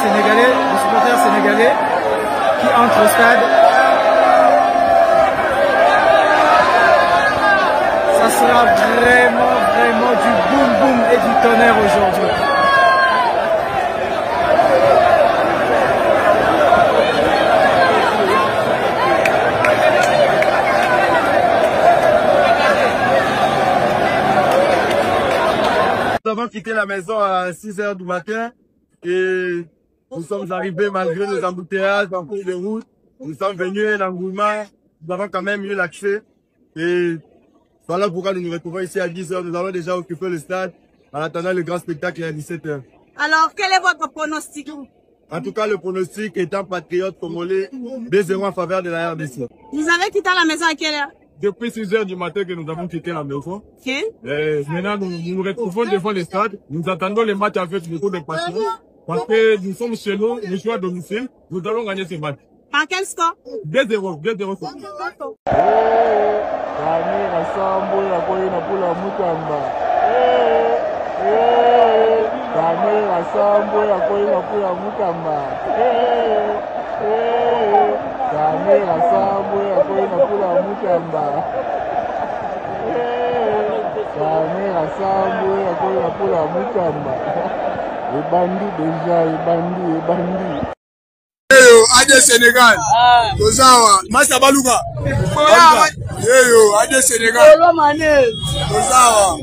sénégalais, des supporters sénégalais qui entrent au stade. Ça sera vraiment du boum boum et du tonnerre aujourd'hui. Nous avons quitté la maison à 6 h du matin et nous sommes arrivés malgré les embouteillages en cours de route. Nous sommes venus à l'engouement, nous avons quand même eu l'accès et voilà pourquoi nous nous retrouvons ici à 10 h. Nous allons déjà occuper le stade en attendant le grand spectacle à 17 h. Alors, quel est votre pronostic? En tout cas, le pronostic étant patriote congolais, 2-0 en faveur de la RDC. Vous avez quitté la maison à quelle heure? Depuis 6 h du matin que nous avons quitté la maison. Okay. Maintenant, nous nous retrouvons devant le stade. Nous attendons le match avec beaucoup de passion. Parce que nous sommes chez nous, nous sommes à domicile. Nous allons gagner ce match. Par quel score? 2-0. 2-0. Adé Sénégal. Tozawa. Masa Baluga. Adé Sénégal. Tozawa.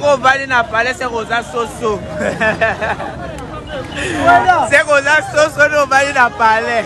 qu'on va aller dans le palais, c'est Rosa Soso. C'est Rosa Soso, on va aller dans le palais.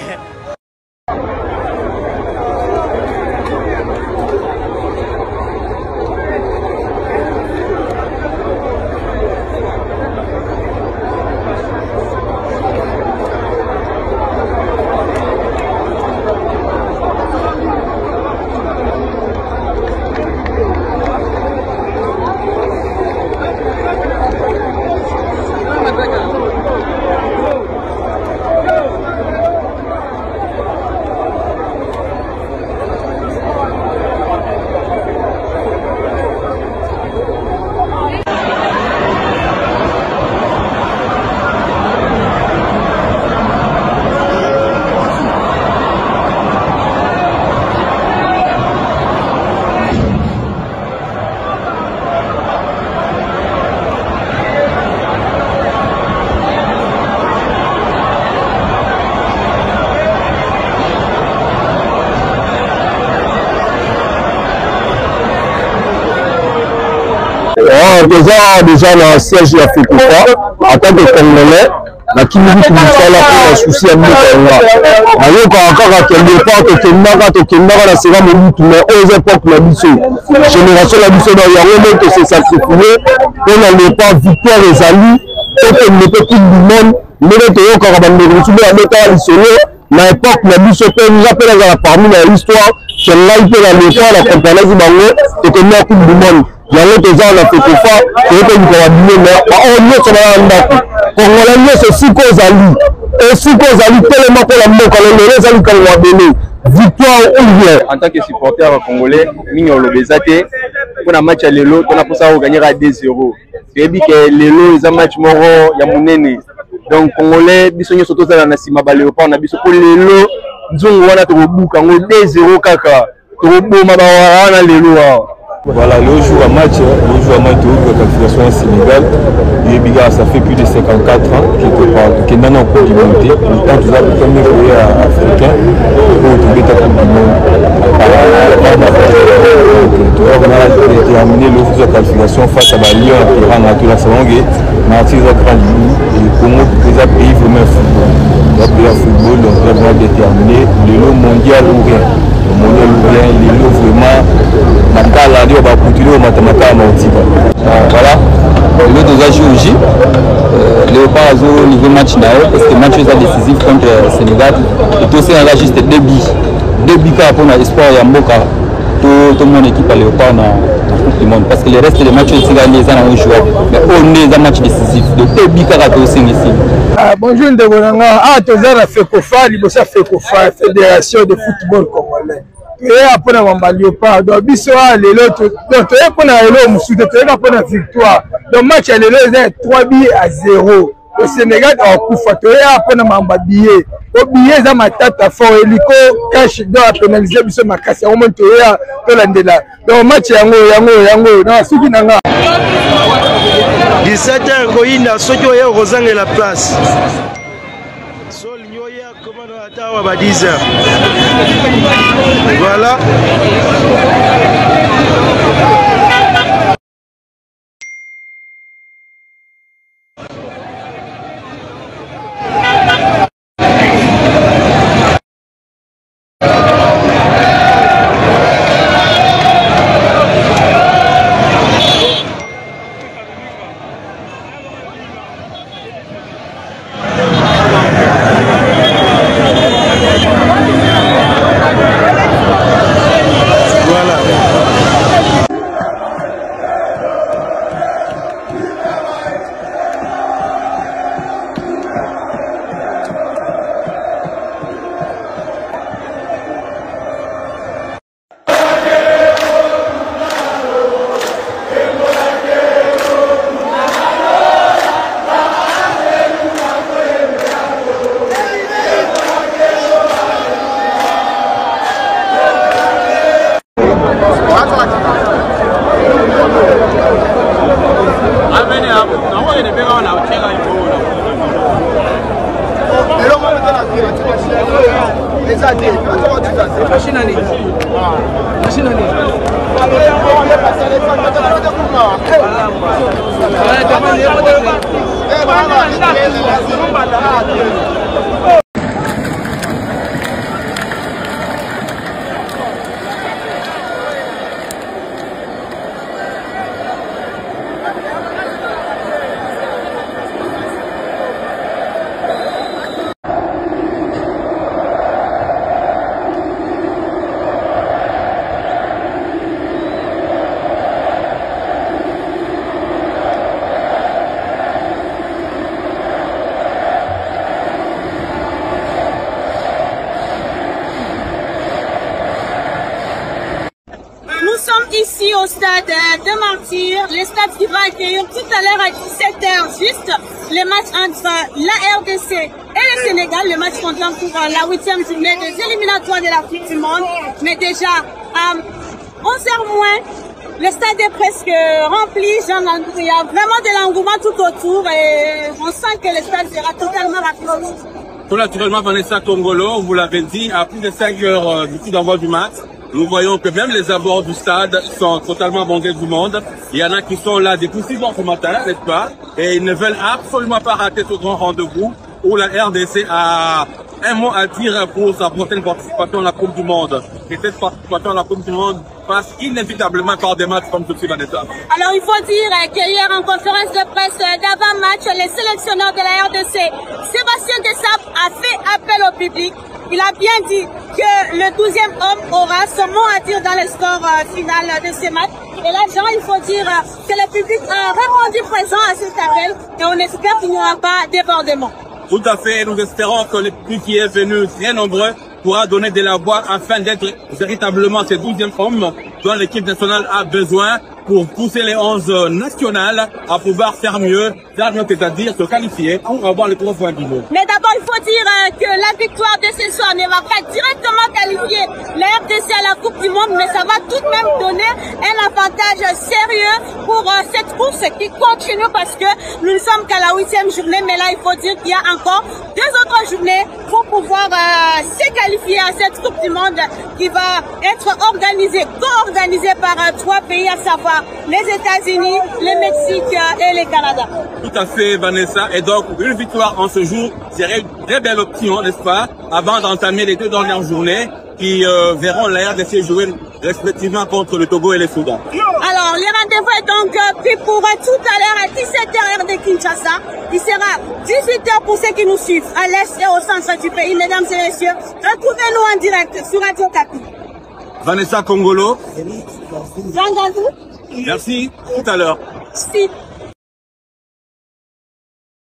Déjà dans le siège de la FECOFA, en tant que Congolais, la Kimini pour la souci à nous. Alors encore Kendara la sera mon but, mais aux époques la mission, génération la mission dans le que c'est sacrifié, on n'a pas victoire et amis, on ne peut plus du monde, mais on encore à à l'époque la mission nous appelle parmi l'histoire, c'est là il peut la l'époque la compagnie du Bango et que nous coupe du monde. Il y a l'autre gens la FECOFA qui est une commandée, mais on y est sur la Ndako. Congolais, c'est si cause à lui. Et si cause à lui, tellement pour la mort, les amis qu'on va donner. Victoire ou bien. En tant que supporter congolais, nous avons le pour un match à l'élo, on a pour ça gagner à 2-0. C'est bien que l'élo, ils ont un match mort, il y a mon aîné. Donc, Congolais, ils sont surtout dans la Sima Baléopa, on a vu pour l'élo, nous avons un bouc, 2-0 kaka. Nous avons un l'élo. Voilà, le jour à match de la qualification au Sénégal, ça fait plus de 54 ans qu'il est en Coupe du Monde. Pourtant, tout ça, le premier pays africain pour trouver ta Coupe du Monde. On a terminé le jour de la qualification face à Lyon, Iran, à tout la Salongue, Martyrs à Grand Jour, et Congo, les pays vraiment football. Les pays football, donc vraiment déterminé, le lot mondial ou rien. Le mondial ou rien, les lots vraiment. On va continuer au mathématique voilà. Le deuxième jour aussi, Léopard au niveau match parce que le match est décisif contre le Sénégal. Et aussi on a juste 2 buts. 2 buts pour l'espoir et Mboka. Tout mon équipe à Léopard dans la Coupe du Monde. Parce que le reste des matchs aussi gagnés dans un joueur. Mais on est un match décisif. De 2 buts à aussi ici. Bonjour Ndegolanga. Tu as la FECOFA, la FECOFA, Fédération de football congolais. Et après on va Léopard donc biso les l'autre donc tu es pour la musude tu es pour la victoire donc match les est 3 buts à 0 le Sénégal a kufa tu es après on va billet au billet za matata fort hélico cash doit pénaliser biso makasi au moins tu es to landela donc match yango na suki nanga 17h koina soki oye kozanga la place. À 10h. Voilà. Nous sommes ici au stade de Martyrs, le stade qui va accueillir tout à l'heure à 17h juste le match entre la RDC et le Sénégal, le match comptant pour la 8e journée des éliminatoires de la Coupe du Monde. Mais déjà, à 11h moins, le stade est presque rempli, il y a vraiment de l'engouement tout autour et on sent que le stade sera totalement rempli. Tout naturellement, Vanessa Congolo, vous l'avez dit, à plus de 5 heures du coup d'envoi du match, nous voyons que même les abords du stade sont totalement bondés du monde. Il y en a qui sont là depuis 6 heures du matin, n'est-ce pas? Et ils ne veulent absolument pas rater ce grand rendez-vous où la RDC a un mot à dire pour sa prochaine participation à la Coupe du Monde. Et cette participation à la Coupe du Monde passe inévitablement par des matchs comme ceci, Vanessa. Alors il faut dire qu'hier en conférence de presse d'avant-match, le sélectionneur de la RDC, Sébastien Desabre, a fait appel au public. Il a bien dit que le 12e homme aura son mot à dire dans le score final de ce match. Et là, genre, il faut dire que le public a répondu présent à cet appel et on espère qu'il n'y aura pas débordement. Tout à fait, nous espérons que le public qui est venu très nombreux pourra donner de la voix afin d'être véritablement ce 12e homme dont l'équipe nationale a besoin pour pousser les 11 nationales à pouvoir faire mieux, c'est-à-dire se qualifier pour avoir les 3 points du monde. Mais d'abord, il faut dire que la victoire de ce soir ne va pas directement qualifier la RDC à la Coupe du Monde, mais ça va tout de même donner un avantage sérieux pour cette course qui continue parce que nous ne sommes qu'à la 8e journée, mais là, il faut dire qu'il y a encore 2 autres journées pour pouvoir se qualifier à cette Coupe du Monde qui va être organisée, co-organisée par 3 pays, à savoir les États-Unis, le Mexique et le Canada. Tout à fait, Vanessa. Et donc, une victoire en ce jour serait une très belle option, n'est-ce pas, avant d'entamer les 2 dernières journées qui verront la RDC jouer respectivement contre le Togo et le Soudan. Alors, le rendez-vous est donc pris pour tout à l'heure à 17h heure de Kinshasa. Il sera 18h pour ceux qui nous suivent à l'est et au centre du pays. Mesdames et messieurs, retrouvez-nous en direct sur Radio Okapi. Vanessa Congolo. Jean Gandou. Merci, tout à l'heure. Si.